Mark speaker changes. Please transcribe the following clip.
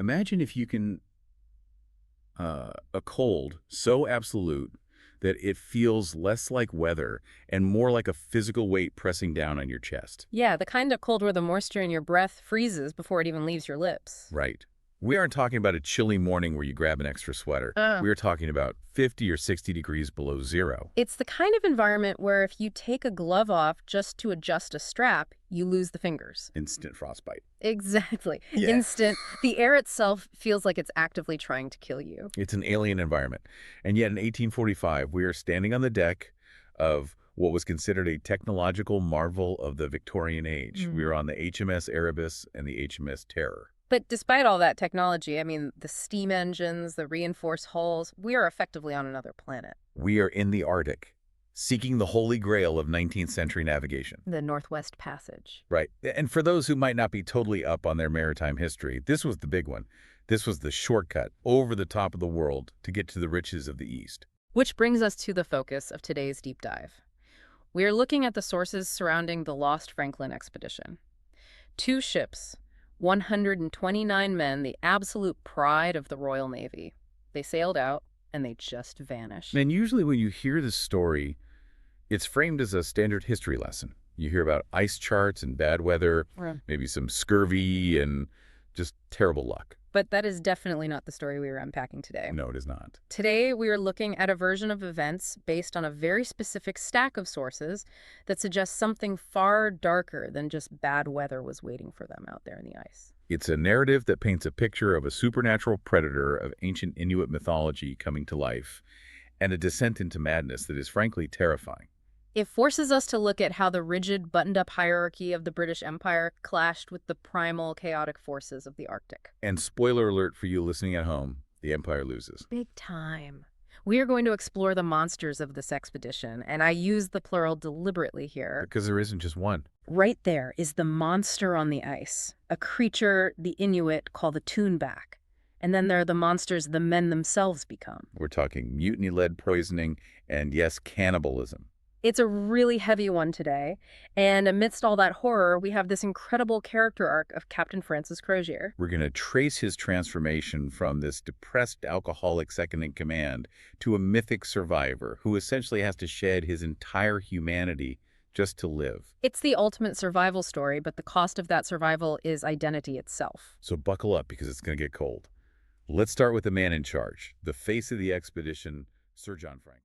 Speaker 1: Imagine if you can a cold so absolute that it feels less like weather and more like a physical weight pressing down on your chest.
Speaker 2: Yeah, the kind of cold where the moisture in your breath freezes before it even leaves your lips.
Speaker 1: Right. We aren't talking about a chilly morning where you grab an extra sweater.
Speaker 2: Uh,
Speaker 1: We are talking about 50 or 60 degrees below zero.
Speaker 2: it's the kind of environment where if you take a glove off just to adjust a strap, you lose the fingers.
Speaker 1: Instant frostbite.
Speaker 2: Exactly.
Speaker 1: Yeah.
Speaker 2: Instant. The air itself feels like it's actively trying to kill you.
Speaker 1: It's an alien environment. And yet in 1845, we are standing on the deck of what was considered a technological marvel of the Victorian age. We
Speaker 2: Mm.
Speaker 1: were on the HMS Erebus and the HMS Terror.
Speaker 2: But despite all that technology, I mean, the steam engines, the reinforced hulls, we are effectively on another planet.
Speaker 1: We are in the Arctic, seeking the holy grail of 19th century navigation.
Speaker 2: The Northwest Passage.
Speaker 1: Right. And for those who might not be totally up on their maritime history, this was the big one. This was the shortcut over the top of the world to get to the riches of the East.
Speaker 2: Which brings us to the focus of today's deep dive. We are looking at the sources surrounding the Lost Franklin expedition. Two ships, 129 men, the absolute pride of the Royal Navy. They sailed out and they just vanished.
Speaker 1: And usually when you hear this story, it's framed as a standard history lesson. You hear about ice charts and bad weather,
Speaker 2: Right.
Speaker 1: maybe some scurvy and just terrible luck.
Speaker 2: But that is definitely not the story we are unpacking today.
Speaker 1: No, it is not.
Speaker 2: Today, we are looking at a version of events based on a very specific stack of sources that suggests something far darker than just bad weather was waiting for them out there in the ice.
Speaker 1: It's a narrative that paints a picture of a supernatural predator of ancient Inuit mythology coming to life, and a descent into madness that is frankly terrifying.
Speaker 2: It forces us to look at how the rigid, buttoned-up hierarchy of the British Empire clashed with the primal, chaotic forces of the Arctic.
Speaker 1: And spoiler alert for you listening at home, the Empire loses.
Speaker 2: Big time. We are going to explore the monsters of this expedition, and I use the plural deliberately here.
Speaker 1: Because there isn't just one.
Speaker 2: Right there is the monster on the ice, a creature the Inuit call the Toonback. And then there are the monsters the men themselves become.
Speaker 1: We're talking mutiny-led poisoning and, yes, cannibalism.
Speaker 2: It's a really heavy one today, and amidst all that horror, we have this incredible character arc of Captain Francis Crozier.
Speaker 1: We're going to trace his transformation from this depressed alcoholic second-in-command to a mythic survivor who essentially has to shed his entire humanity just to live.
Speaker 2: It's the ultimate survival story, but the cost of that survival is identity itself.
Speaker 1: So buckle up because it's going to get cold. Let's start with the man in charge, the face of the expedition, Sir John Franklin.